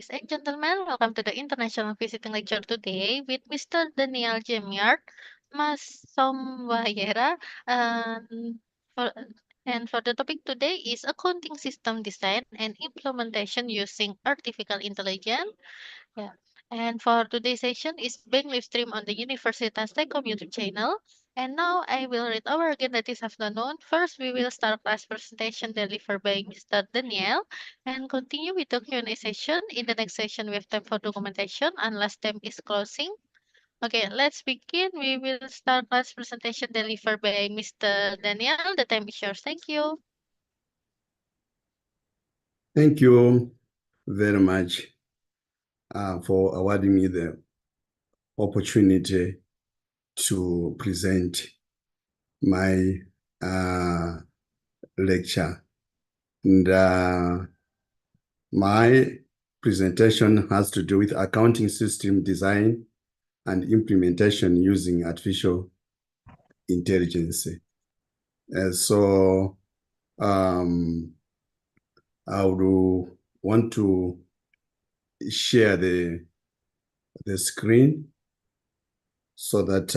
Ladies and gentlemen, welcome to the International Visiting Lecture today with Mr. Daniel Jemiard, Mmasomwayera, and for, and for the topic today is accounting system design and implementation using artificial intelligence. Yeah. And for today's session is being live streamed on the Universitas STEKOM YouTube channel. And now I will read our agenda this afternoon. First, we will start class presentation delivered by Mr. Daniel and continue with the Q&A session. In the next session, we have time for documentation unless time is closing. Okay, let's begin. We will start class presentation delivered by Mr. Daniel. The time is yours. Thank you. Thank you very much for awarding me the opportunity to present my lecture. And my presentation has to do with accounting system design and implementation using artificial intelligence. So I would want to share the screen so that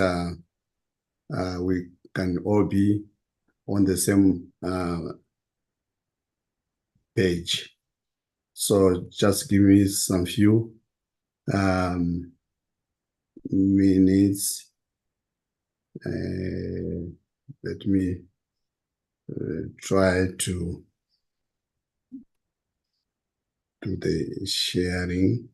we can all be on the same page. So just give me some few minutes. Let me try to do the sharing.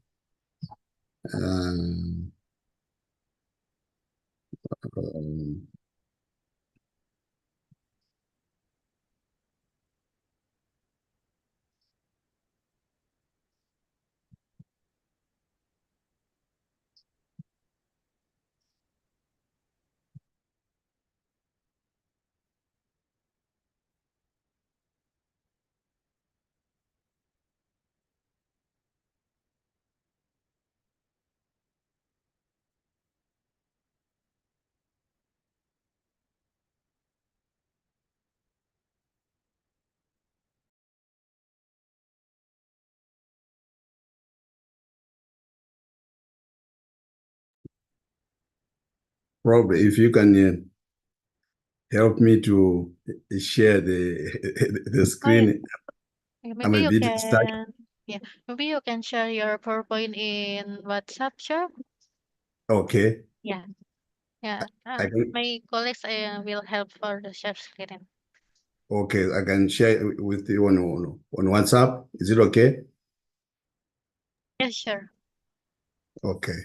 Probably if you can help me to share the screen. Maybe you can, maybe you can share your PowerPoint in WhatsApp, sure? Okay. Yeah. Yeah. can, My colleagues will help for the share screen. okay, I can share with you on WhatsApp. Is it okay? Yeah, sure. Okay.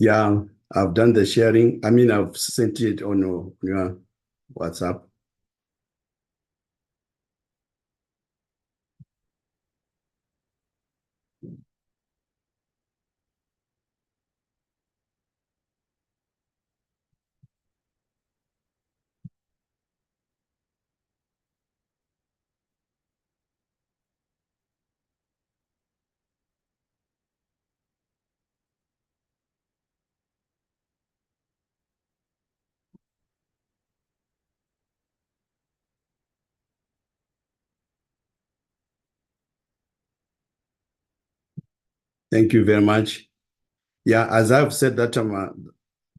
Yeah, I've done the sharing. I mean, I've sent it on your WhatsApp. Thank you very much. Yeah, as I've said that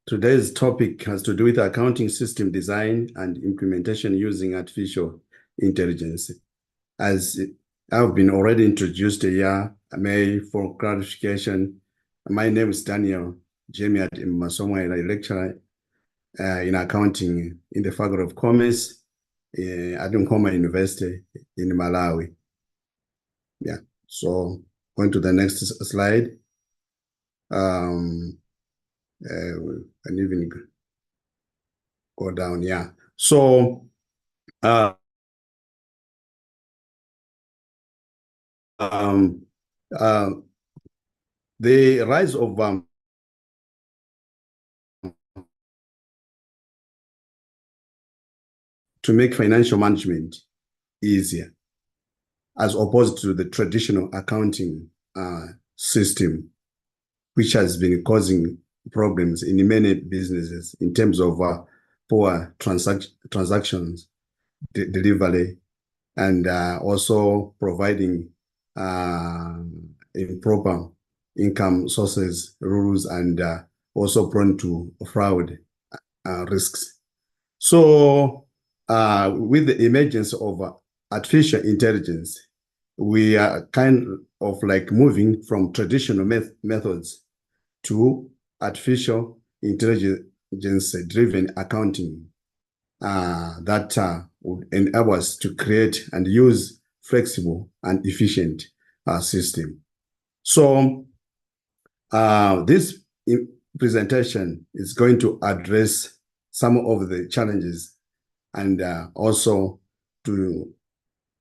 today's topic has to do with accounting system design and implementation using artificial intelligence. As I've been already introduced here, for clarification, my name is Daniel Jemiard Mmasomwayera, lecturer in accounting in the Faculty of Commerce at Nkhoma University in Malawi. Yeah, so going to the next slide. And even go down, yeah. So the rise of to make financial management easier, as opposed to the traditional accounting system, which has been causing problems in many businesses in terms of poor transactions delivery, and also providing improper income sources rules, and also prone to fraud risks. So with the emergence of artificial intelligence, we are kind of like moving from traditional methods to artificial intelligence-driven accounting that would enable us to create and use flexible and efficient system. So this presentation is going to address some of the challenges and also to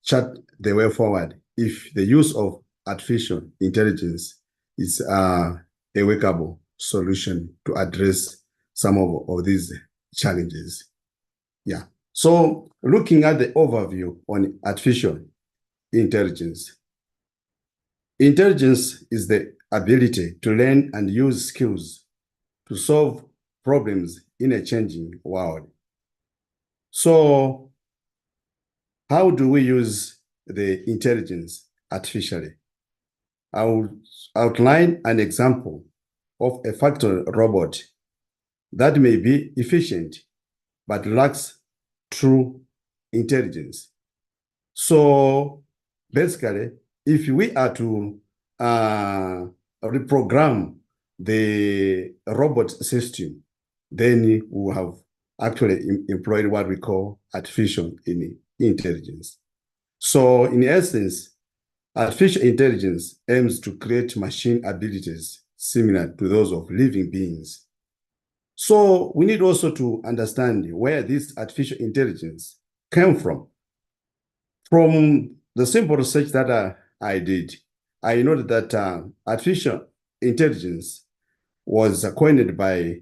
chart the way forward if the use of artificial intelligence is a workable solution to address some of these challenges. Yeah. So looking at the overview on artificial intelligence. Intelligence is the ability to learn and use skills to solve problems in a changing world. So how do we use the intelligence artificially? I will outline an example of a factory robot that may be efficient but lacks true intelligence. So basically, if we are to reprogram the robot system, then we will have actually employed what we call artificial intelligence. So in essence, artificial intelligence aims to create machine abilities similar to those of living beings. So we need also to understand where this artificial intelligence came from. From the simple research that I did, I noted that artificial intelligence was coined by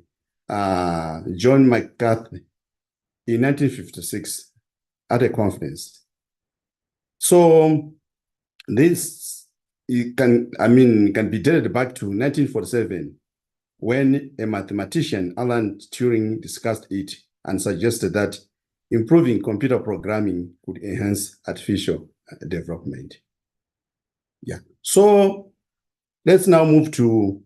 John McCarthy in 1956 at a conference. So this can be dated back to 1947 when a mathematician, Alan Turing, discussed it and suggested that improving computer programming could enhance artificial development. Yeah. So let's now move to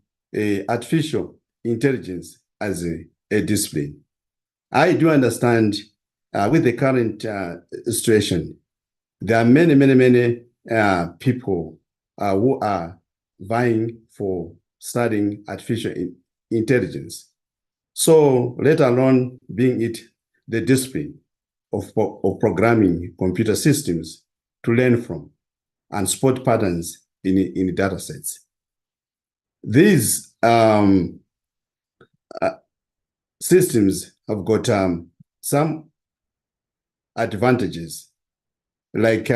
artificial intelligence as a discipline. I do understand with the current situation, there are many people who are vying for studying artificial intelligence. So let alone being it the discipline of programming computer systems to learn from and spot patterns in data sets. These systems have got some advantages, like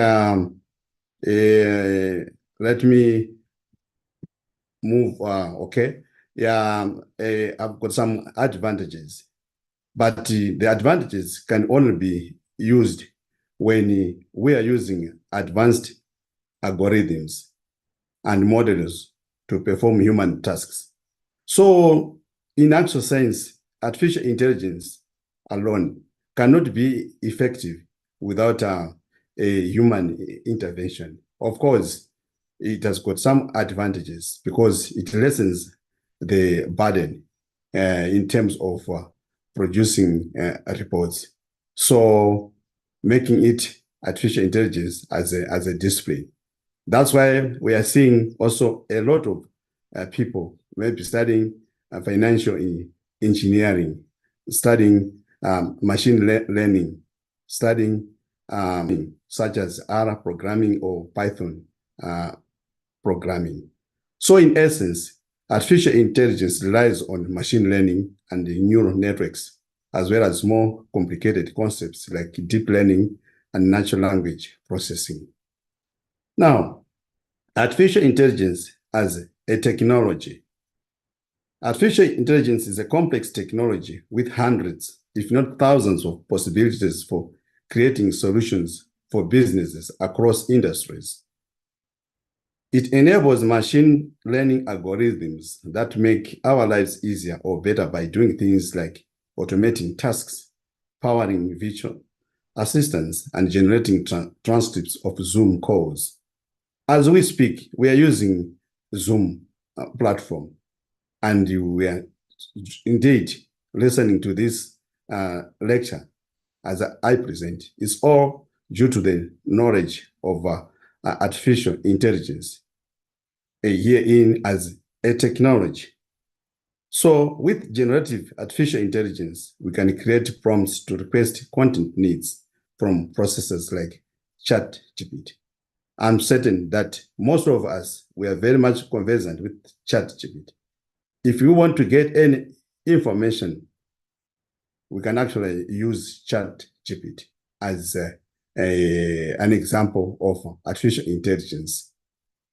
let me move, okay. Yeah, I've got some advantages, but the advantages can only be used when we are using advanced algorithms and models to perform human tasks. So in actual sense, artificial intelligence alone cannot be effective without a human intervention. Of course, it has got some advantages because it lessens the burden in terms of producing reports. So making it artificial intelligence as a discipline. That's why we are seeing also a lot of people maybe studying financial engineering studying machine learning, studying such as R programming or Python programming. So in essence, artificial intelligence relies on machine learning and neural networks, as well as more complicated concepts like deep learning and natural language processing. Now, artificial intelligence as a technology. Artificial intelligence is a complex technology with hundreds, if not thousands, of possibilities for creating solutions for businesses across industries. It enables machine learning algorithms that make our lives easier or better by doing things like automating tasks, powering virtual assistants, and generating transcripts of Zoom calls. As we speak, we are using Zoom platform, and we are indeed listening to this lecture as I present. It's all due to the knowledge of artificial intelligence herein as a technology. So with generative artificial intelligence, we can create prompts to request content needs from processors like ChatGPT. I'm certain that most of us, we are very much conversant with ChatGPT. If we want to get any information, we can actually use ChatGPT as an example of artificial intelligence,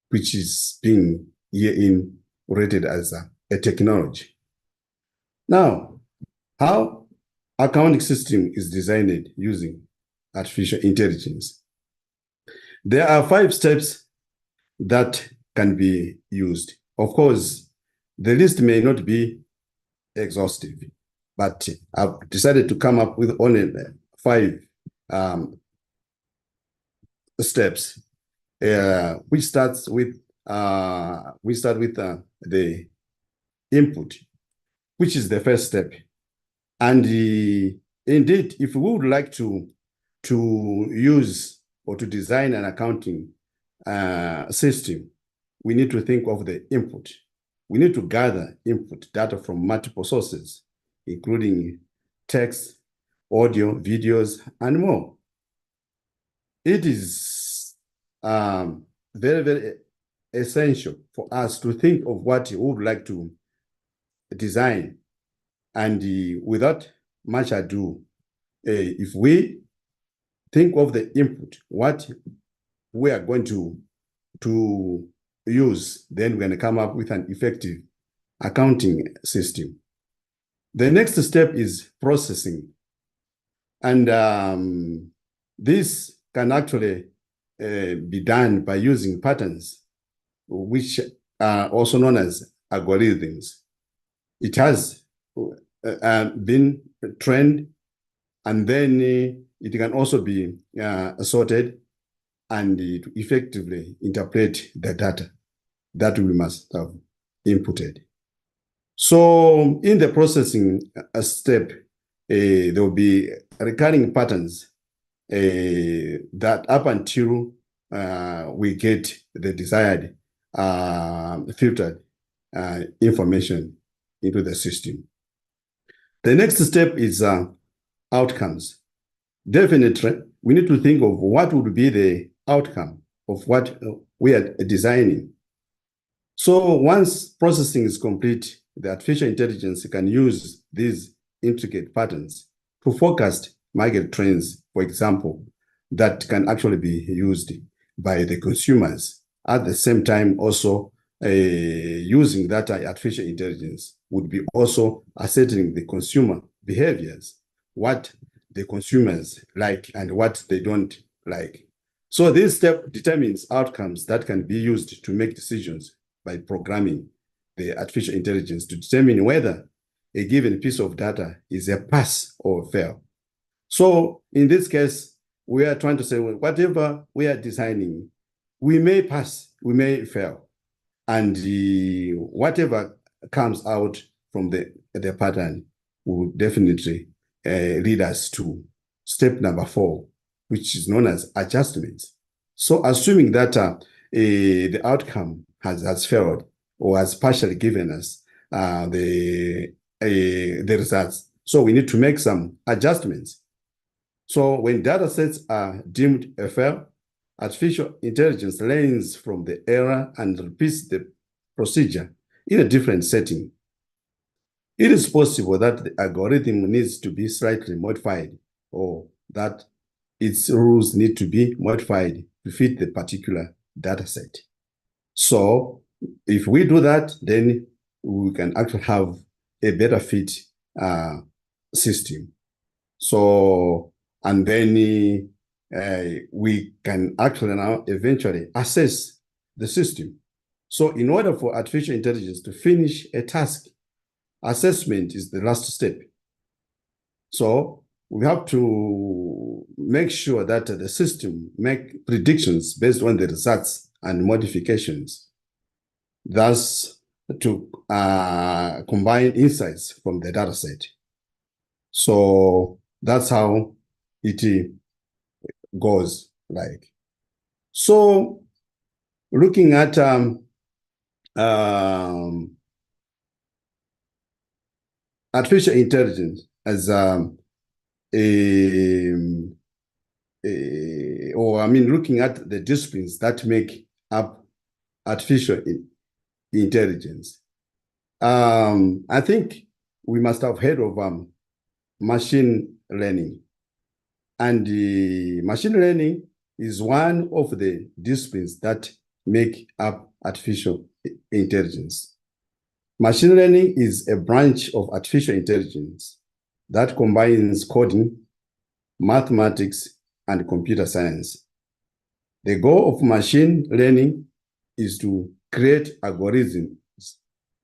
which is being herein rated as a technology. Now, how accounting system is designed using artificial intelligence? There are 5 steps that can be used. Of course, the list may not be exhaustive, but I've decided to come up with only 5 steps, which starts with the input, which is the first step. And indeed, if we would like to use or to design an accounting system, we need to think of the input. We need to gather input data from multiple sources, including text, audio, videos, and more. It is very, very essential for us to think of what we would like to design. And without much ado, if we think of the input, what we are going to use, then we're going to come up with an effective accounting system. The next step is processing. And this can actually be done by using patterns, which are also known as algorithms. It has been trained, and then it can also be sorted and to effectively interpret the data that we must have inputted. So in the processing step, there will be recurring patterns that up until we get the desired filtered information into the system. The next step is outcomes. Definitely, we need to think of what would be the outcome of what we are designing. So once processing is complete, the artificial intelligence can use these intricate patterns to forecast market trends, for example, that can actually be used by the consumers. At the same time, also using that artificial intelligence would be also ascertaining the consumer behaviors, what the consumers like and what they don't like. So this step determines outcomes that can be used to make decisions by programming the artificial intelligence to determine whether a given piece of data is a pass or fail. So in this case, we are trying to say, well, whatever we are designing, we may pass, we may fail. And whatever comes out from the pattern will definitely lead us to step number 4, which is known as adjustments. So assuming that the outcome has failed or has partially given us the results, So we need to make some adjustments. So when data sets are deemed FL, artificial intelligence learns from the error and repeats the procedure in a different setting. It is possible that the algorithm needs to be slightly modified, or that its rules need to be modified to fit the particular data set. So if we do that, then we can actually have a better fit system. So, and then we can actually now eventually assess the system. So in order for artificial intelligence to finish a task, assessment is the last step. So we have to make sure that the system make predictions based on the results and modifications, thus to combine insights from the data set. So that's how it goes like. So looking at artificial intelligence as looking at the disciplines that make up artificial intelligence. I think we must have heard of machine learning. And machine learning is one of the disciplines that make up artificial intelligence. Machine learning is a branch of artificial intelligence that combines coding, mathematics, and computer science. The goal of machine learning is to create algorithms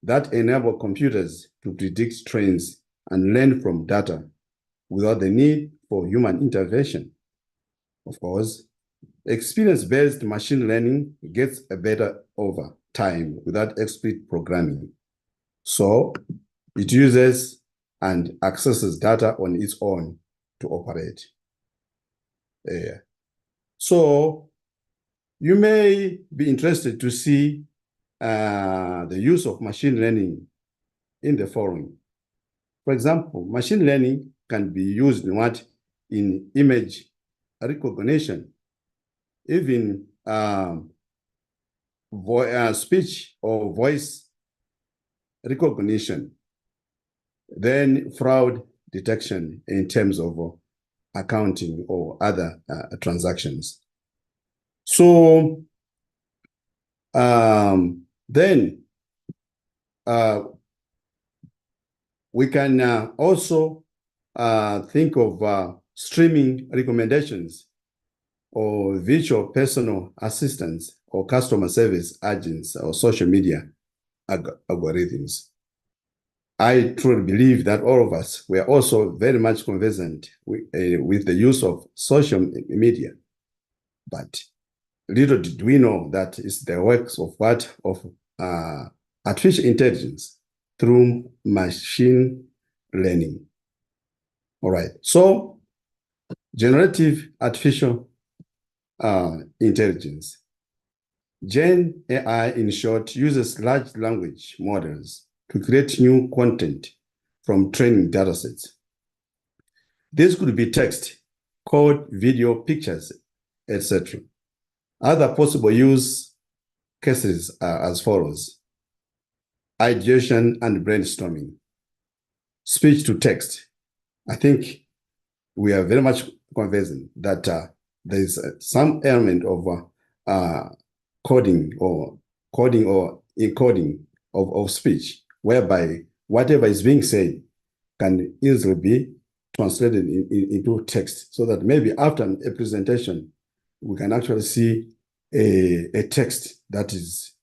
that enable computers to predict trends and learn from data without the need for human intervention. Of course, experience-based machine learning gets better over time without explicit programming. So it uses and accesses data on its own to operate. So you may be interested to see the use of machine learning in the following. For example, machine learning can be used in image recognition, even speech or voice recognition, then fraud detection in terms of accounting or other transactions. So then we can also think of streaming recommendations or virtual personal assistants or customer service agents or social media algorithms. I truly believe that all of us were also very much conversant with the use of social media, but little did we know that it's the works of artificial intelligence through machine learning. All right, so generative artificial intelligence. Gen AI, in short, uses large language models to create new content from training datasets. This could be text, code, video, pictures, etc. Other possible use cases are as follows: ideation and brainstorming. Speech to text. I think we are very much conversant that there is some element of coding or encoding of speech, whereby whatever is being said can easily be translated into text, so that maybe after a presentation, we can actually see a text that is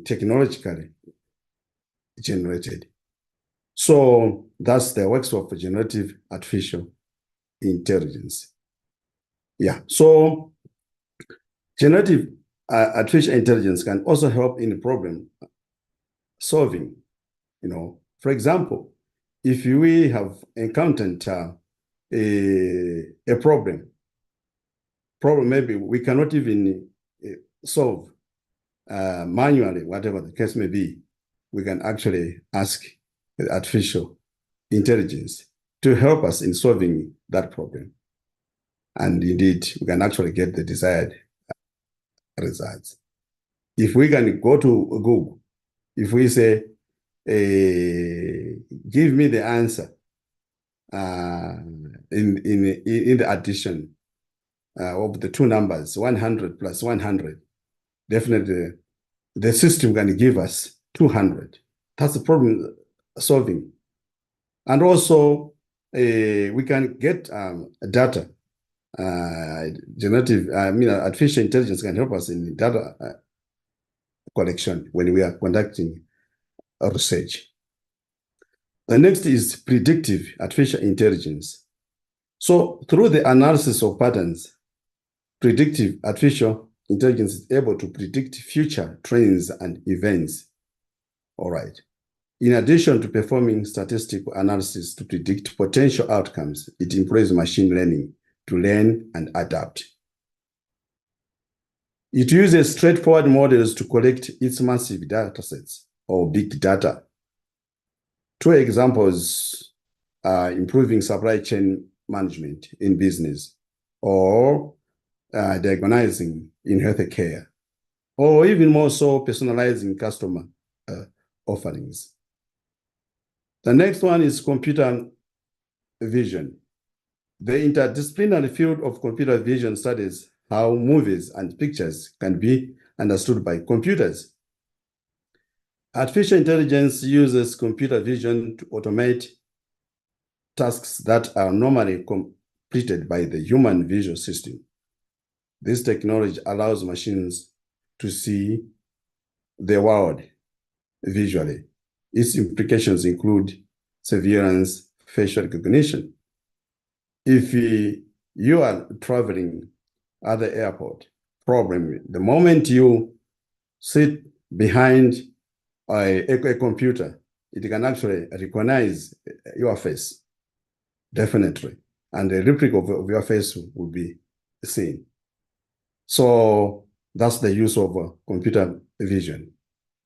technologically generated. So that's the works of generative artificial intelligence. Yeah, so generative artificial intelligence can also help in problem solving. For example, if we have encountered a problem maybe we cannot even solve manually, whatever the case may be, we can actually ask the artificial intelligence to help us in solving that problem. And indeed, we can actually get the desired results. If we can go to Google, if we say, give me the answer in the addition of the two numbers, 100 plus 100, definitely the system can give us 200. That's the problem solving. And also, we can get data. Artificial intelligence can help us in data collection when we are conducting research. The next is predictive artificial intelligence. So through the analysis of patterns, predictive artificial intelligence is able to predict future trends and events. All right. In addition to performing statistical analysis to predict potential outcomes, it employs machine learning to learn and adapt. It uses straightforward models to collect its massive data sets or big data. Two examples are improving supply chain management in business, or diagnosing in healthcare, or even more so personalizing customer offerings. The next one is computer vision. The interdisciplinary field of computer vision studies how movies and pictures can be understood by computers. Artificial intelligence uses computer vision to automate tasks that are normally completed by the human visual system. This technology allows machines to see the world visually. Its implications include surveillance, facial recognition. If you are traveling at the airport, the moment you sit behind a computer, it can actually recognize your face, definitely. And the replica of your face will be seen. So that's the use of computer vision.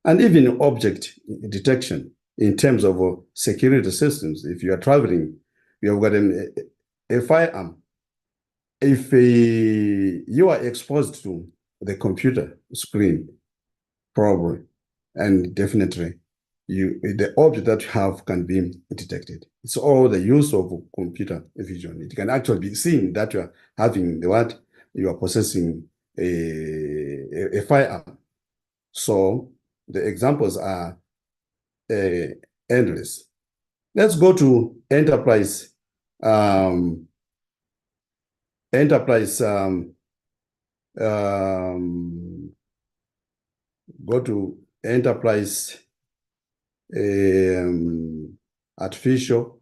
And even object detection in terms of security systems. If you are traveling, you have got a firearm. If you are exposed to the computer screen, probably, and definitely, the object that you have can be detected. It's all the use of computer vision. It can actually be seen that you are having you are possessing a firearm. So the examples are endless. Let's go to enterprise. Go to enterprise artificial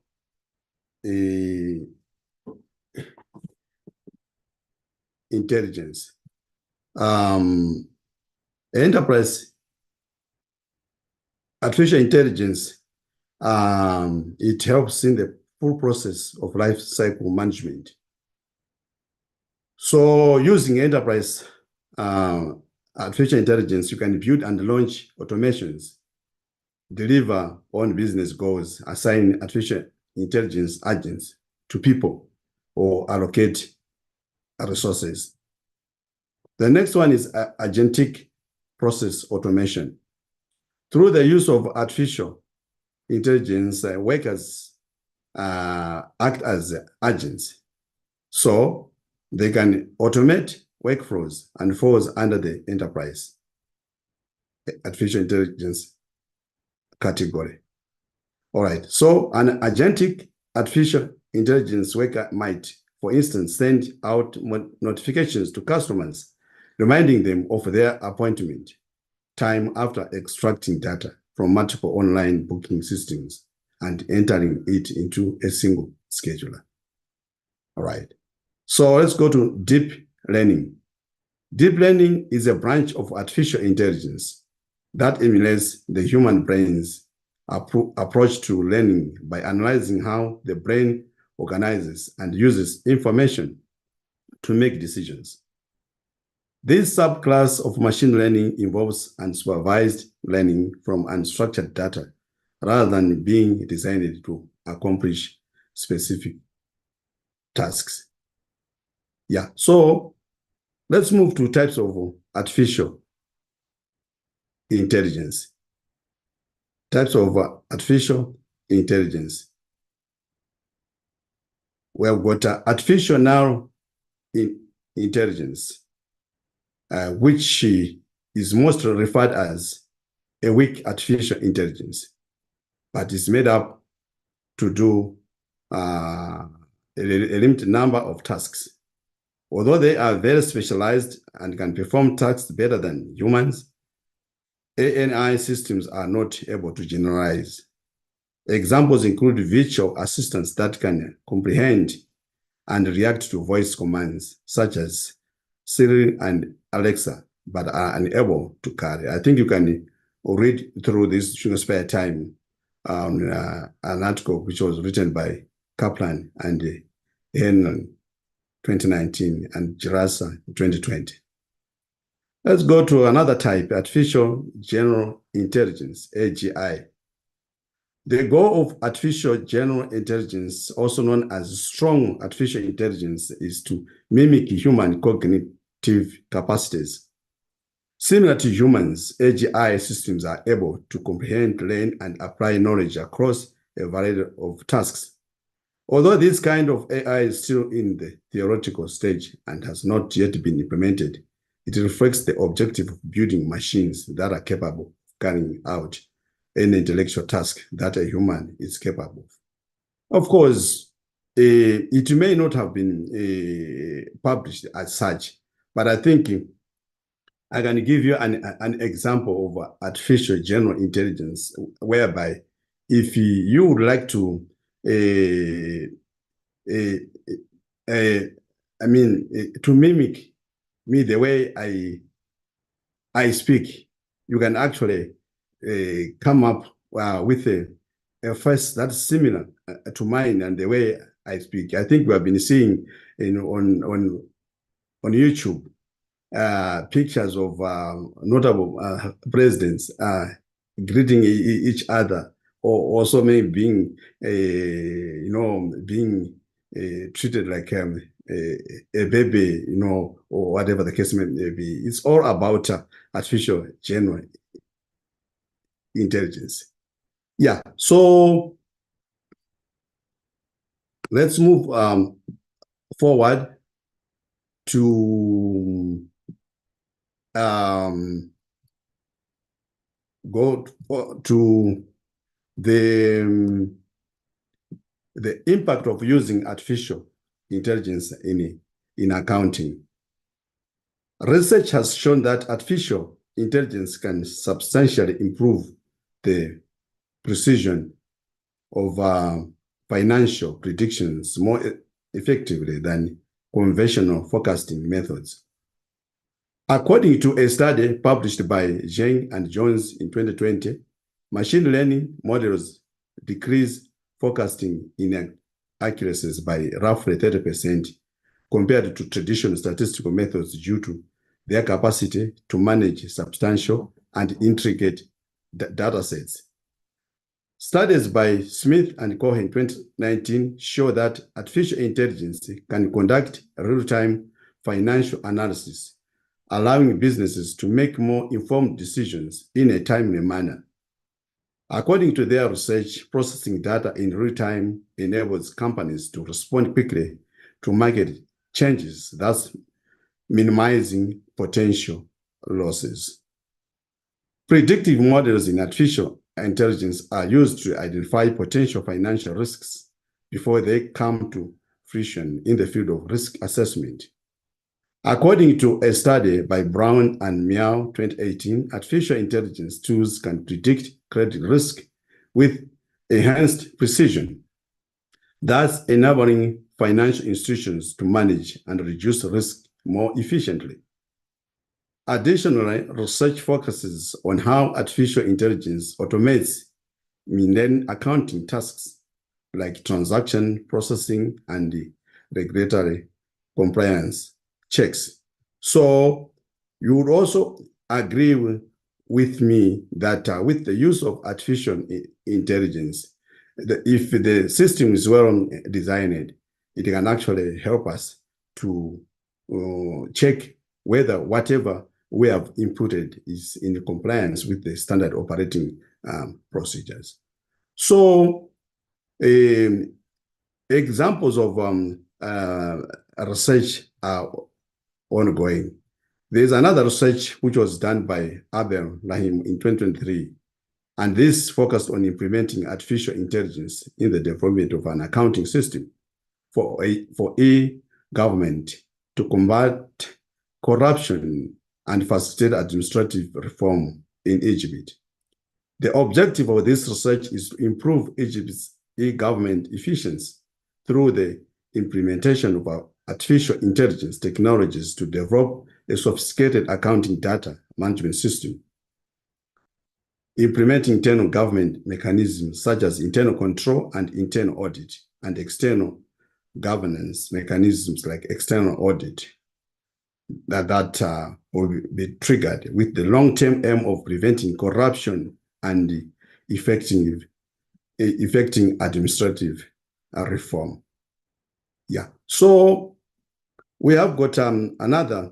intelligence. Enterprise artificial intelligence, it helps in the full process of life cycle management. So using enterprise artificial intelligence, you can build and launch automations, deliver on business goals, assign artificial intelligence agents to people, or allocate resources. The next one is agentic process automation. Through the use of artificial intelligence, workers act as agents. So they can automate workflows and falls under the enterprise artificial intelligence category. All right, so an agentic artificial intelligence worker might, for instance, send out notifications to customers, reminding them of their appointment time after extracting data from multiple online booking systems and entering it into a single scheduler. All right, so let's go to deep learning. Deep learning is a branch of artificial intelligence that emulates the human brain's approach to learning by analyzing how the brain organizes and uses information to make decisions. This subclass of machine learning involves unsupervised learning from unstructured data rather than being designed to accomplish specific tasks. Yeah, so let's move to types of artificial intelligence. Types of artificial intelligence. We have got artificial narrow intelligence, which is mostly referred as a weak artificial intelligence, but is made up to do a limited number of tasks. Although they are very specialized and can perform tasks better than humans, ANI systems are not able to generalize. Examples include virtual assistants that can comprehend and react to voice commands, such as Siri and Alexa, but are unable to carry. I think you can read through this during your spare time, an article which was written by Kaplan and Henry 2019 and Girassa 2020. Let's go to another type, artificial general intelligence, AGI. The goal of artificial general intelligence, also known as strong artificial intelligence, is to mimic human cognitive capacities. Similar to humans, AGI systems are able to comprehend, learn, and apply knowledge across a variety of tasks. Although this kind of AI is still in the theoretical stage and has not yet been implemented, it reflects the objective of building machines that are capable of carrying out any intellectual task that a human is capable of. Of course, it may not have been published as such, but I think I can give you an example of artificial general intelligence, whereby if you would like to, to mimic me the way I speak, you can actually come up with a face that's similar to mine and the way I speak. I think we have been seeing on YouTube pictures of notable presidents greeting each other, or also maybe being being treated like a baby, or whatever the case may be. It's all about artificial general intelligence. Yeah, so let's move forward to go to the impact of using artificial intelligence in accounting. Research has shown that artificial intelligence can substantially improve the precision of financial predictions more effectively than conventional forecasting methods. According to a study published by Zheng and Jones in 2020, machine learning models decrease forecasting inaccuracies by roughly 30% compared to traditional statistical methods due to their capacity to manage substantial and intricate data sets. Studies by Smith and Cohen 2019 show that artificial intelligence can conduct real-time financial analysis, allowing businesses to make more informed decisions in a timely manner. According to their research, processing data in real time enables companies to respond quickly to market changes, thus minimizing potential losses. Predictive models in artificial intelligence are used to identify potential financial risks before they come to fruition in the field of risk assessment. According to a study by Brown and Meow 2018, artificial intelligence tools can predict credit risk with enhanced precision, thus enabling financial institutions to manage and reduce risk more efficiently. Additionally, research focuses on how artificial intelligence automates mundane accounting tasks like transaction processing and regulatory compliance checks. So you would also agree with me that with the use of artificial intelligence, if the system is well designed, it can actually help us to check whether whatever we have inputted is in compliance with the standard operating procedures. So examples of research are ongoing. There's another research which was done by Abel Rahim in 2023, and this focused on implementing artificial intelligence in the development of an accounting system for e-government to combat corruption and facilitate administrative reform in Egypt. The objective of this research is to improve Egypt's e-government efficiency through the implementation of artificial intelligence technologies to develop a sophisticated accounting data management system, implementing internal government mechanisms such as internal control and internal audit, and external governance mechanisms like external audit that will be triggered with the long-term aim of preventing corruption and effecting administrative reform. Yeah, so we have got another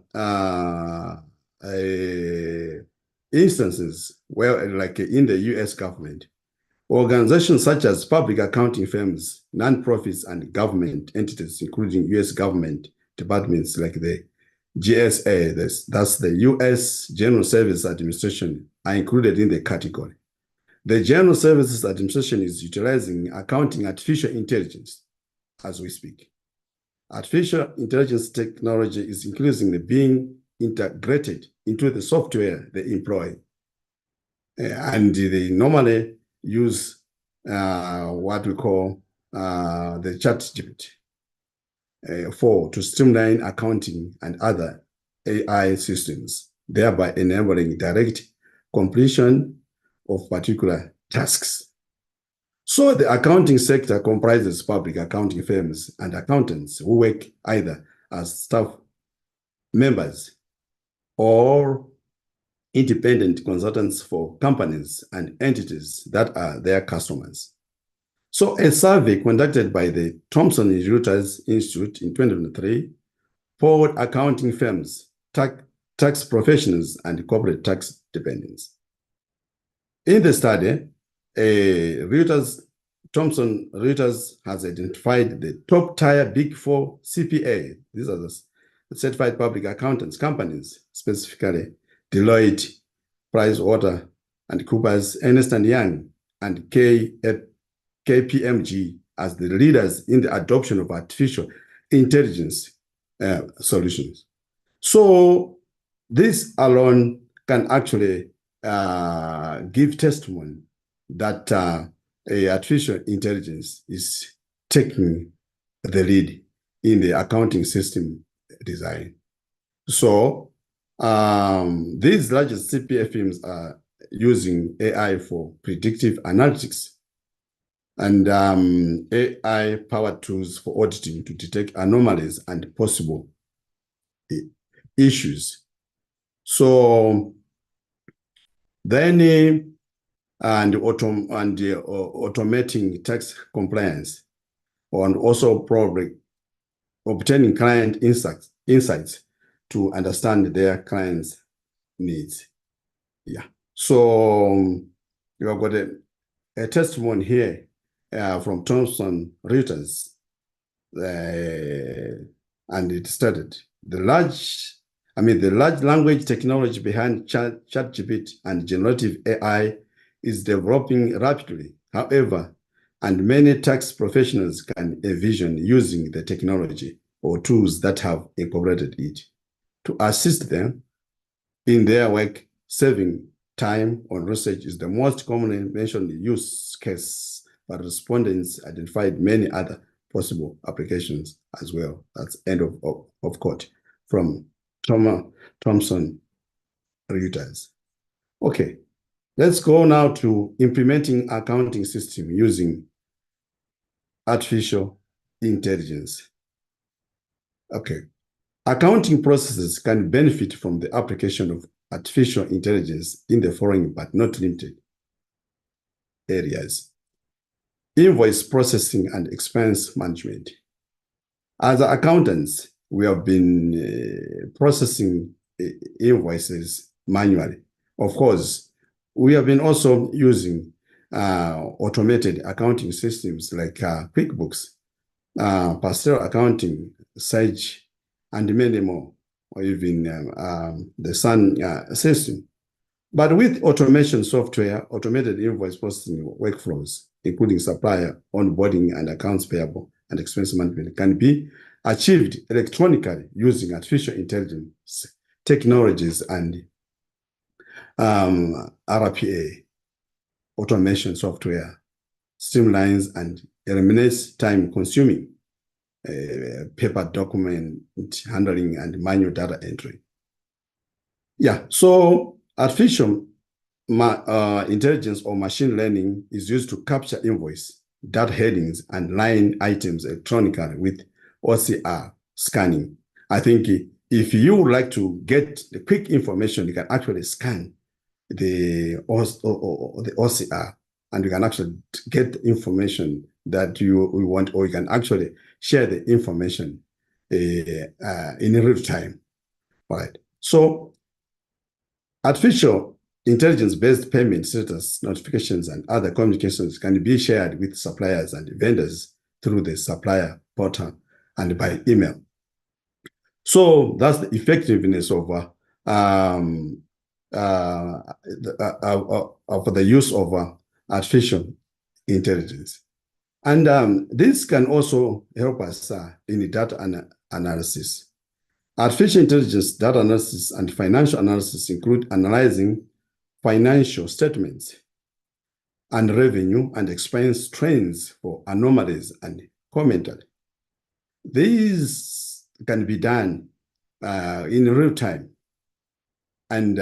instances where, like in the US government, organizations such as public accounting firms, non-profits, and government entities, including US government departments like the GSA, that's the US General Services Administration, are included in the category. The General Services Administration is utilizing accounting artificial intelligence as we speak. Artificial intelligence technology is increasingly being integrated into the software they employ. And they normally use what we call the ChatGPT to streamline accounting and other AI systems, thereby enabling direct completion of particular tasks. So the accounting sector comprises public accounting firms and accountants who work either as staff members or independent consultants for companies and entities that are their customers. So a survey conducted by the Thomson Reuters Institute in 2023 polled accounting firms, tax professionals, and corporate tax dependents. In the study, Thomson Reuters has identified the top-tier Big Four CPA. These are the certified public accountants companies, specifically Deloitte, PricewaterhouseCoopers, Ernst & Young, and KPMG as the leaders in the adoption of artificial intelligence solutions. So this alone can actually give testimony that artificial intelligence is taking the lead in the accounting system design. So these largest CPA firms are using AI for predictive analytics and AI-powered tools for auditing to detect anomalies and possible issues. So then automating tax compliance, and also probably obtaining client insights to understand their clients' needs. Yeah. So you have got a testimony here from Thomson Reuters, and it stated the large language technology behind ChatGPT and generative AI is developing rapidly. However, and many tax professionals can envision using the technology or tools that have incorporated it to assist them in their work. Saving time on research is the most commonly mentioned use case, but respondents identified many other possible applications as well. That's end of quote from Thomson Reuters. Okay, let's go now to implementing accounting system using artificial intelligence. Okay, accounting processes can benefit from the application of artificial intelligence in the following but not limited areas. invoice processing and expense management. As accountants, we have been processing invoices manually. Of course, we have been also using automated accounting systems like QuickBooks, pastoral accounting, Sage, and many more, or even the Sun system. But with automation software, automated invoice processing workflows, including supplier onboarding and accounts payable and expense management, can be achieved electronically using artificial intelligence technologies and RPA automation software streamlines and eliminates time-consuming paper document handling and manual data entry. Yeah, so artificial intelligence or machine learning is used to capture invoice, data headings, and line items electronically with OCR scanning. I think if you would like to get the quick information, you can actually scan the OCR, and you can actually get the information that you want, or you can actually share the information in real time. Right. So artificial intelligence-based payment status notifications and other communications can be shared with suppliers and vendors through the supplier portal and by email. So that's the effectiveness of the use of artificial intelligence. And this can also help us in data analysis. Artificial intelligence data analysis and financial analysis include analyzing financial statements and revenue and expense trends for anomalies and commentary. These can be done in real time. And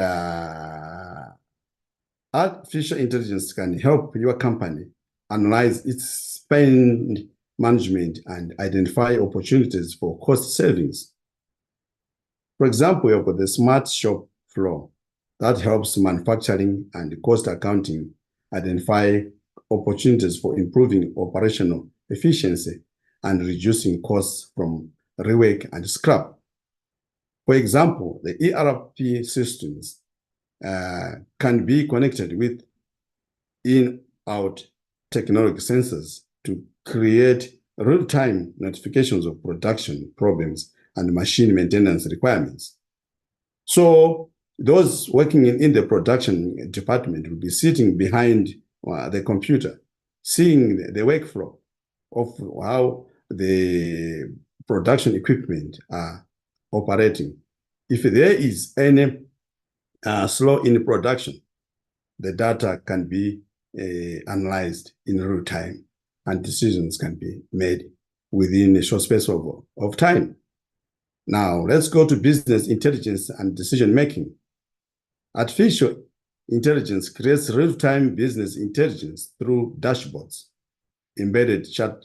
artificial intelligence can help your company analyze its spend management and identify opportunities for cost savings. For example, we have got the smart shop floor that helps manufacturing and cost accounting identify opportunities for improving operational efficiency and reducing costs from rework and scrap. For example, the ERP systems can be connected with in-out technology sensors to create real-time notifications of production problems and machine maintenance requirements. So those working in the production department will be sitting behind the computer, seeing the workflow of how the production equipment are operating. If there is any slow in production, the data can be analyzed in real time and decisions can be made within a short space of time. Now, let's go to business intelligence and decision-making. Artificial intelligence creates real-time business intelligence through dashboards, embedded chat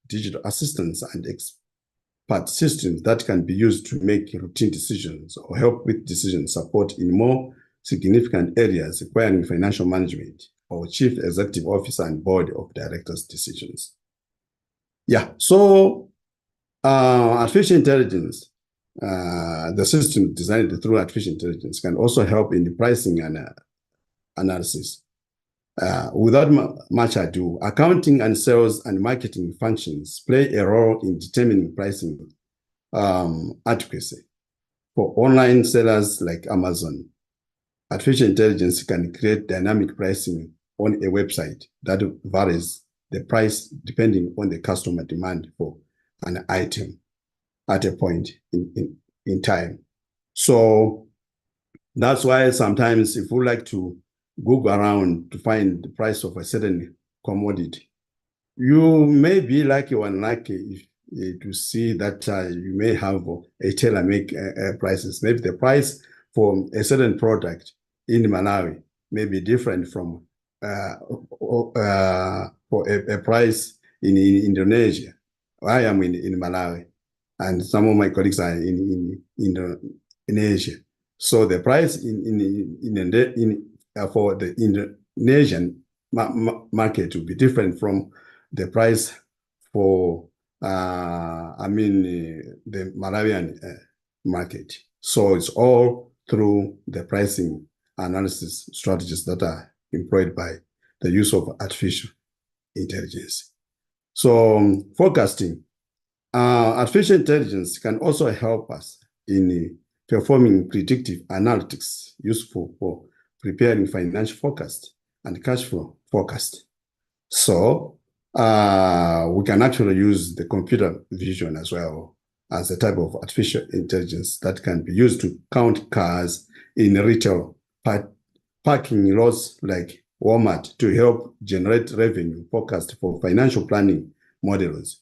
digital assistants, and expert systems that can be used to make routine decisions or help with decision support in more significant areas requiring financial management or chief executive officer and board of directors decisions. Yeah, so artificial intelligence, the system designed through artificial intelligence can also help in the pricing and analysis. Without much ado, accounting and sales and marketing functions play a role in determining pricing adequacy. For online sellers like Amazon, artificial intelligence can create dynamic pricing on a website that varies the price depending on the customer demand for an item at a point in time. So that's why sometimes if we like to Google around to find the price of a certain commodity, you may be lucky or unlucky to see that you may have a tailor-make prices. Maybe the price for a certain product in Malawi may be different from for a price in Indonesia. I am in Malawi, and some of my colleagues are in Indonesia. So the price for the Indonesian market will be different from the price for, the Malawian market. So it's all through the pricing analysis strategies that are employed by the use of artificial intelligence. So forecasting, artificial intelligence can also help us in performing predictive analytics useful for preparing financial forecast and cash flow forecast. So we can actually use the computer vision as well as a type of artificial intelligence that can be used to count cars in retail parking lots like Walmart to help generate revenue forecast for financial planning models.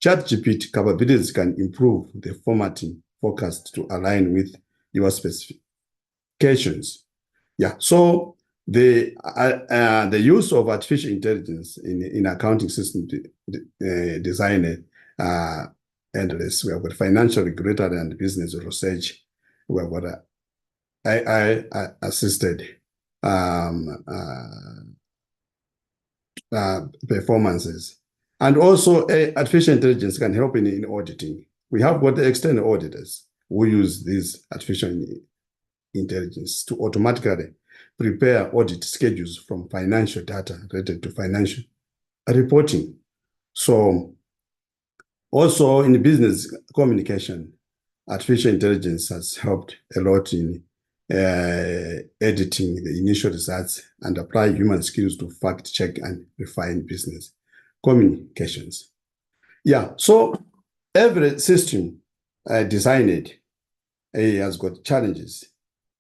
ChatGPT capabilities can improve the formatting forecast to align with your specifications. Yeah, so the use of artificial intelligence in accounting system design endless. We have got financial regulator and business research. We have got AI assisted performances. And also artificial intelligence can help in auditing. We have got the external auditors who use this artificial intelligence to automatically prepare audit schedules from financial data related to financial reporting. So also in business communication, artificial intelligence has helped a lot in editing the initial results and apply human skills to fact check and refine business communications. Yeah, so every system designed has got challenges.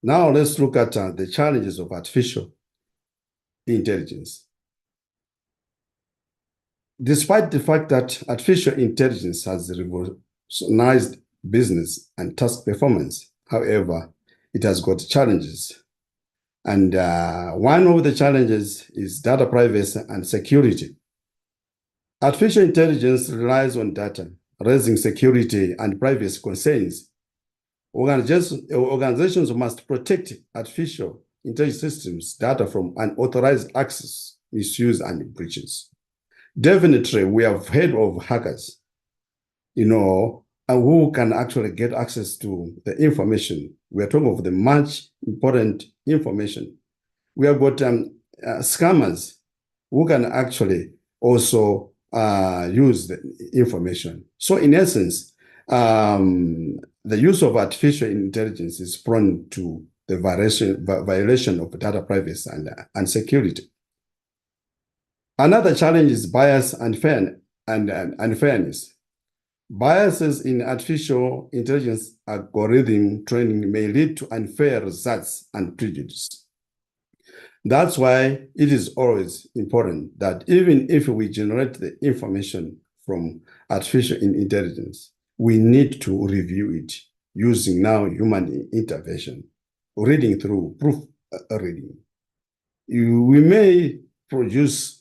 Now let's look at the challenges of artificial intelligence. Despite the fact that artificial intelligence has revolutionized business and task performance, however, it has got challenges. And one of the challenges is data privacy and security. Artificial intelligence relies on data, raising security and privacy concerns. Organizations must protect artificial intelligence systems data from unauthorized access, misuse, and breaches. Definitely, we have heard of hackers, who can actually get access to the information. We are talking of the much important information. We have got scammers who can actually also use the information. So in essence, the use of artificial intelligence is prone to the violation of data privacy and security. Another challenge is bias and fairness. Biases in artificial intelligence algorithm training may lead to unfair results and prejudice. That's why it is always important that even if we generate the information from artificial intelligence, we need to review it using now human intervention, reading through proof reading. We may produce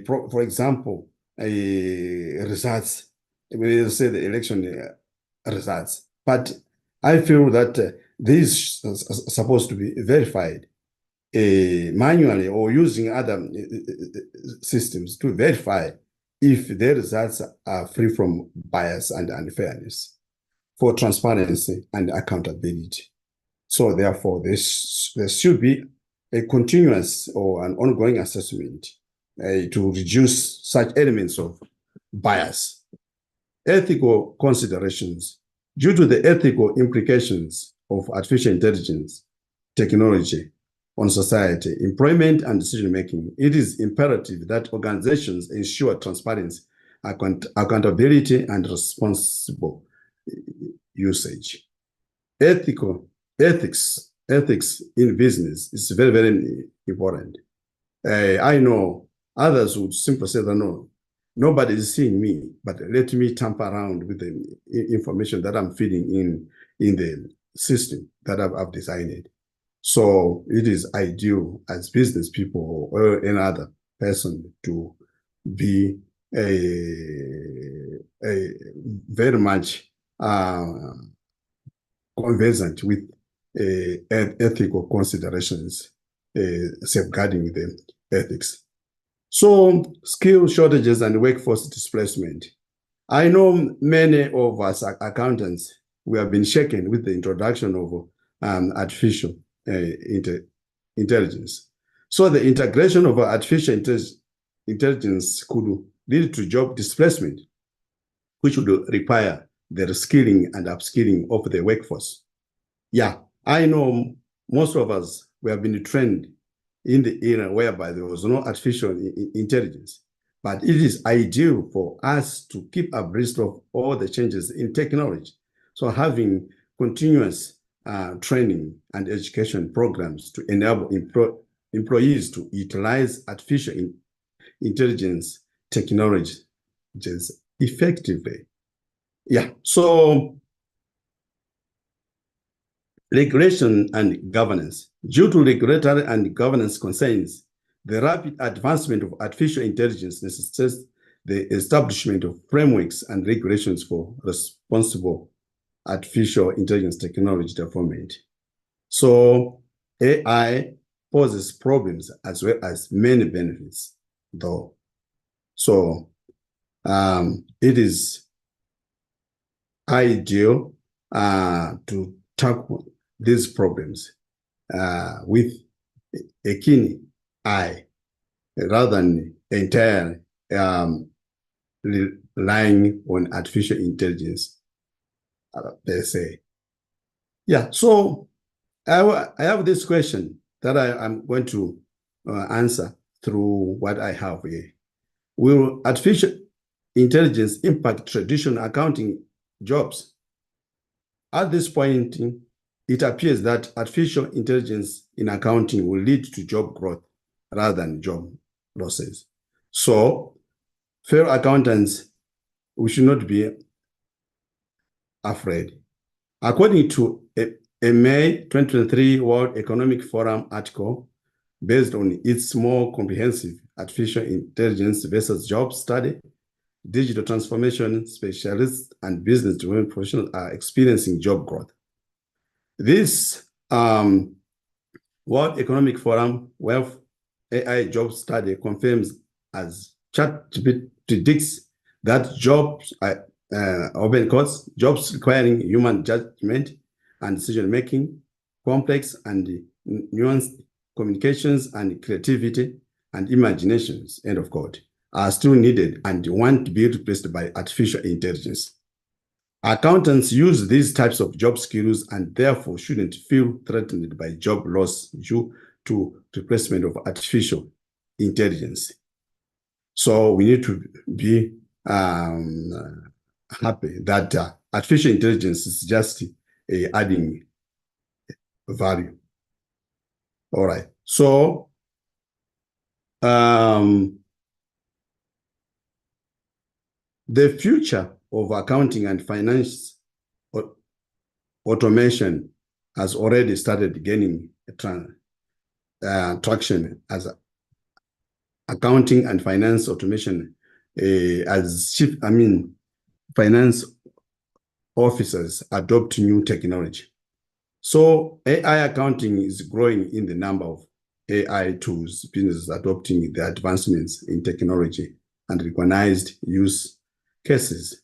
for example, results, we'll say the election results, but I feel that these are supposed to be verified manually or using other systems to verify if the results are free from bias and unfairness for transparency and accountability. So therefore, there should be a continuous or an ongoing assessment to reduce such elements of bias. Ethical considerations. Due to the ethical implications of artificial intelligence technology on society, employment, and decision-making, it is imperative that organizations ensure transparency, accountability, and responsible usage. Ethics in business is very, very important. I know others would simply say that no, nobody is seeing me, but let me tamper around with the information that I'm feeding in the system that I've designed. So it is ideal as business people or any other person to be very much conversant with ethical considerations, safeguarding the ethics. So skill shortages and workforce displacement. I know many of us accountants, we have been shaken with the introduction of artificial intelligence. So the integration of artificial intelligence could lead to job displacement, which would require the reskilling and upskilling of the workforce. Yeah, I know most of us, we have been trained in the era whereby there was no artificial intelligence, but it is ideal for us to keep abreast of all the changes in technology. So having continuous training and education programs to enable employees to utilize artificial intelligence technologies effectively. Yeah, so regulation and governance. Due to regulatory and governance concerns, the rapid advancement of artificial intelligence necessitates the establishment of frameworks and regulations for responsible artificial intelligence technology development. So AI poses problems as well as many benefits, though. So it is ideal to tackle these problems with a keen eye rather than entirely relying on artificial intelligence per se. Yeah, so I have this question that I'm going to answer through what I have here. Will artificial intelligence impact traditional accounting jobs? At this point, it appears that artificial intelligence in accounting will lead to job growth rather than job losses. So, fellow accountants, we should not be afraid. According to a May 2023 World Economic Forum article, based on its more comprehensive artificial intelligence versus job study, digital transformation specialists and business development professionals are experiencing job growth. This World Economic Forum Wealth AI job study confirms as ChatGPT predicts that jobs open quotes, jobs requiring human judgment and decision-making, complex and nuanced communications and creativity and imaginations, end of quote, are still needed and want to be replaced by artificial intelligence. Accountants use these types of job skills and therefore shouldn't feel threatened by job loss due to replacement of artificial intelligence. So we need to be happy that artificial intelligence is just adding value. All right. So the future of accounting and finance automation has already started gaining traction as accounting and finance automation finance officers adopt new technology. So AI accounting is growing in the number of AI tools, businesses adopting the advancements in technology and recognized use cases.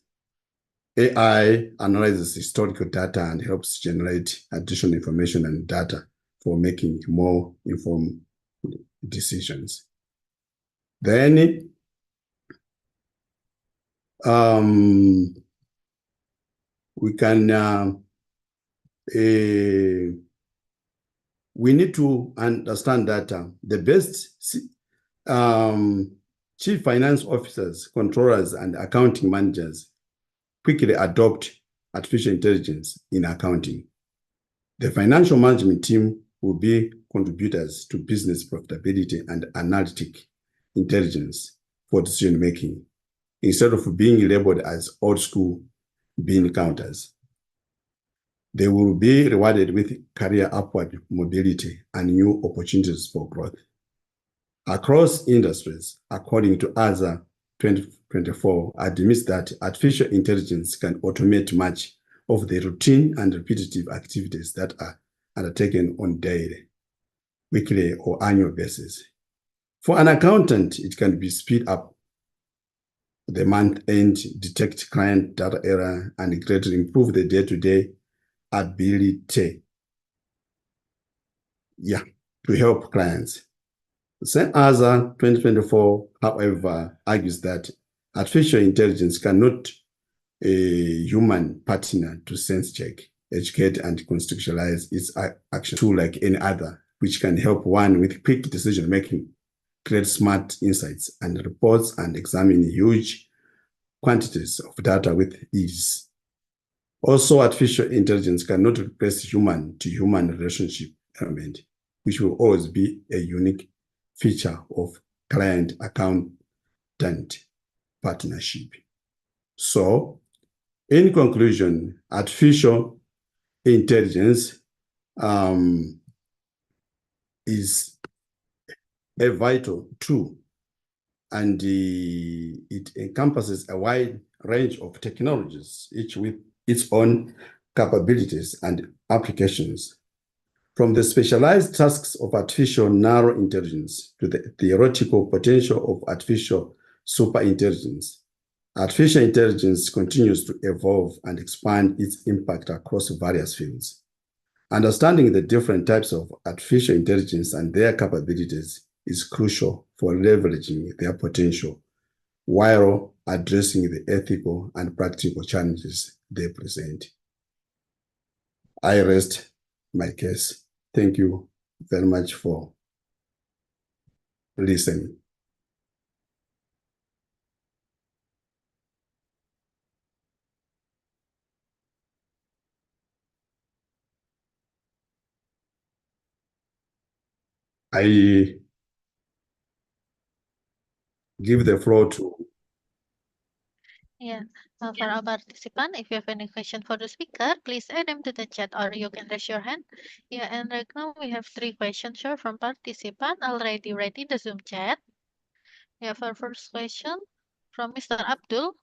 AI analyzes historical data and helps generate additional information and data for making more informed decisions. Then we can we need to understand that the best chief finance officers, controllers, and accounting managers quickly adopt artificial intelligence in accounting. The financial management team will be contributors to business profitability and analytic intelligence for decision-making, instead of being labeled as old school bean counters. They will be rewarded with career upward mobility and new opportunities for growth. Across industries, according to ASA 2024, admits that artificial intelligence can automate much of the routine and repetitive activities that are undertaken on daily, weekly, or annual basis. For an accountant, it can be speed up the month end, detect client data error, and greatly improve the day-to-day ability to help clients. Same as 2024, however, argues that artificial intelligence cannot a human partner to sense check, educate, and contextualize its action tool like any other, which can help one with quick decision making, create smart insights and reports, and examine huge quantities of data with ease. Also, artificial intelligence cannot replace human-to-human relationship element, which will always be a unique feature of client-accountant partnership. So, in conclusion, artificial intelligence is a vital tool, and it encompasses a wide range of technologies, each with its own capabilities and applications. From the specialized tasks of artificial narrow intelligence to the theoretical potential of artificial superintelligence, artificial intelligence continues to evolve and expand its impact across various fields. Understanding the different types of artificial intelligence and their capabilities is crucial for leveraging their potential while addressing the ethical and practical challenges they present. I rest my case. Thank you very much for listening. I give the floor to for our participant, if you have any question for the speaker, please add them to the chat or you can raise your hand. And right now we have 3 questions here from participant already ready the Zoom chat. For first question from Mr. Abdul.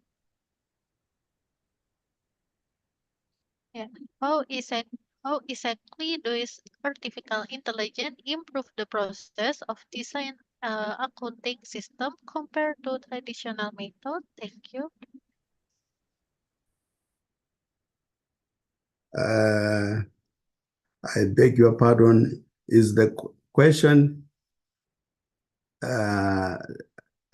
How exactly does artificial intelligence improve the process of design accounting system compared to traditional method? Thank you. I beg your pardon. Is the question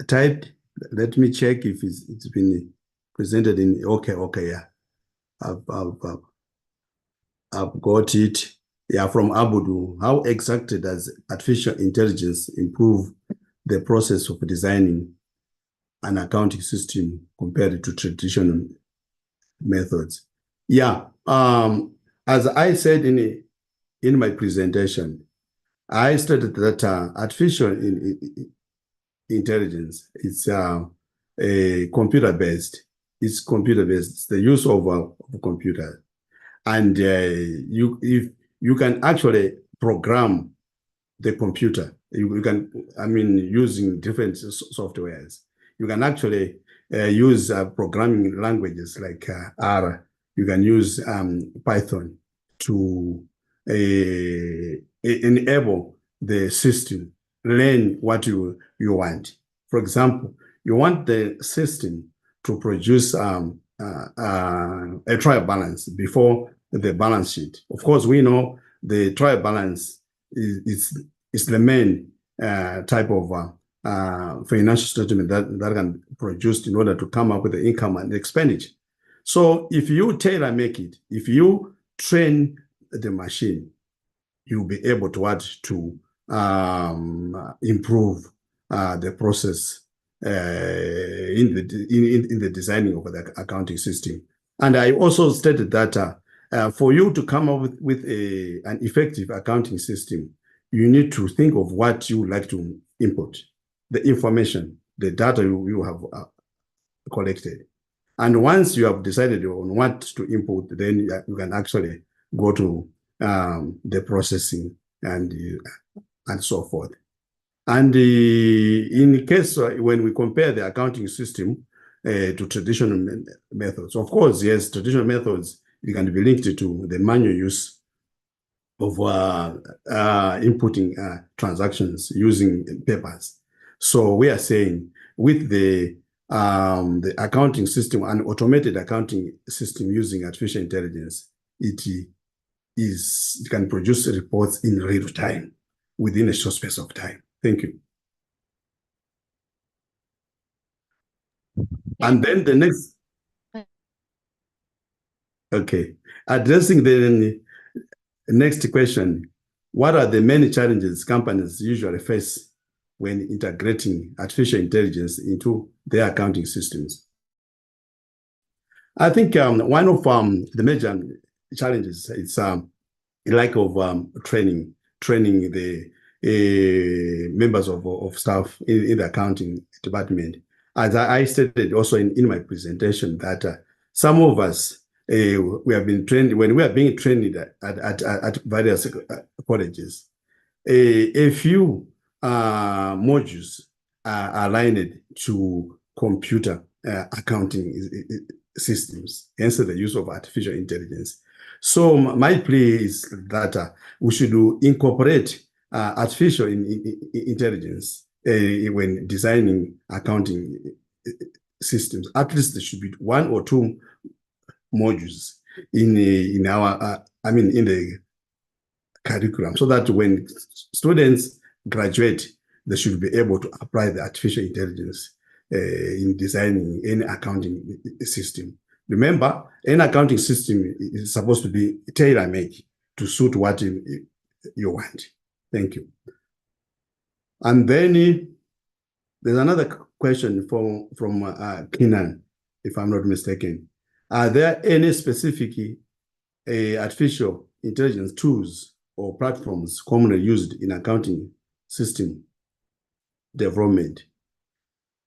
typed? Let me check if it's been presented in. Okay, yeah. I've got it. From Abudu. How exactly does artificial intelligence improve the process of designing an accounting system compared to traditional methods? As I said in my presentation, I stated that artificial intelligence is a computer-based. It's computer-based. It's the use of a computer, and if you can actually program the computer, you can. Using different softwares, you can actually use programming languages like R. You can use Python to enable the system learn what you want. For example, you want the system to produce a trial balance before the balance sheet. Of course, we know the trial balance is the main type of financial statement that can be produced in order to come up with the income and expenditure. So if you tailor make it, if you train the machine, you'll be able to improve the process in the designing of the accounting system. And I also stated that for you to come up with an effective accounting system, you need to think of what you would like to input, the information, the data you have collected. And once you have decided on what to input, then you can actually go to the processing and so forth. And in case when we compare the accounting system to traditional methods, of course, yes, traditional methods, you can be linked to the manual use of inputting transactions using papers. So we are saying with the accounting system, an automated accounting system using artificial intelligence, it can produce reports in real time within a short space of time. Thank you. And then the next, okay, addressing the next question, what are the many challenges companies usually face when integrating artificial intelligence into their accounting systems? I think one of the major challenges is lack of training the members of staff in the accounting department. As I stated also in my presentation that some of us, we have been trained, when we are being trained at various colleges, a few modules are aligned to computer accounting systems, hence the use of artificial intelligence. So my plea is that we should incorporate artificial intelligence when designing accounting systems. At least there should be one or two modules in our, in the curriculum, so that when students graduate, they should be able to apply the artificial intelligence in designing any accounting system. Remember, any accounting system is supposed to be tailor-made to suit what you want. Thank you. And then there's another question from Kenan, if I'm not mistaken. Are there any specific artificial intelligence tools or platforms commonly used in accounting system development?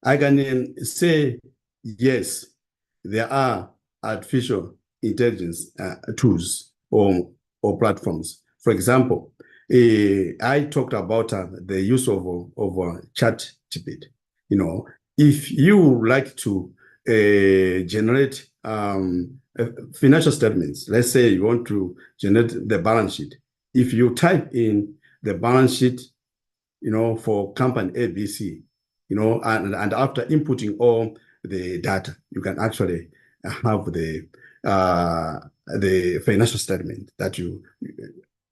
I can say yes, there are artificial intelligence tools or platforms. For example, I talked about the use of ChatGPT. If you like to generate financial statements, let's say you want to generate the balance sheet. If you type in the balance sheet, for company ABC, and after inputting all the data, you can actually have the financial statement that you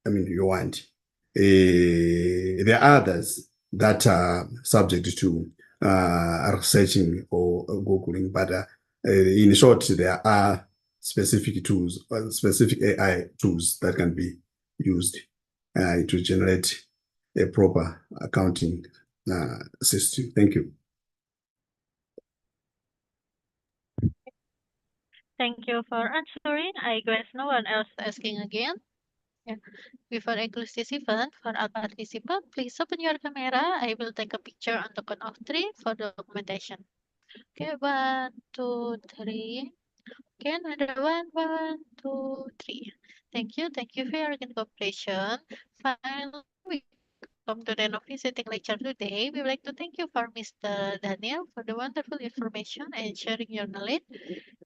want. There are others that are subject to researching or Googling, but in short, there are specific tools, specific AI tools that can be used to generate a proper accounting system. Thank you. Thank you for answering. I guess no one else asking again. Yeah. Before I close this event, for all participants, please open your camera. I will take a picture on the count of 3 for documentation. Okay, 1, 2, 3. Okay, another 1, 1, 2, 3. Thank you for your cooperation. Finally, we come to the end of visiting lecture today. We would like to thank you for Mr. Daniel for the wonderful information and sharing your knowledge.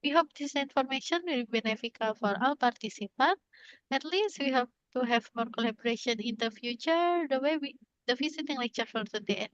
We hope this information will be beneficial for all participants. At least we hope to have more collaboration in the future. The visiting lecture for today.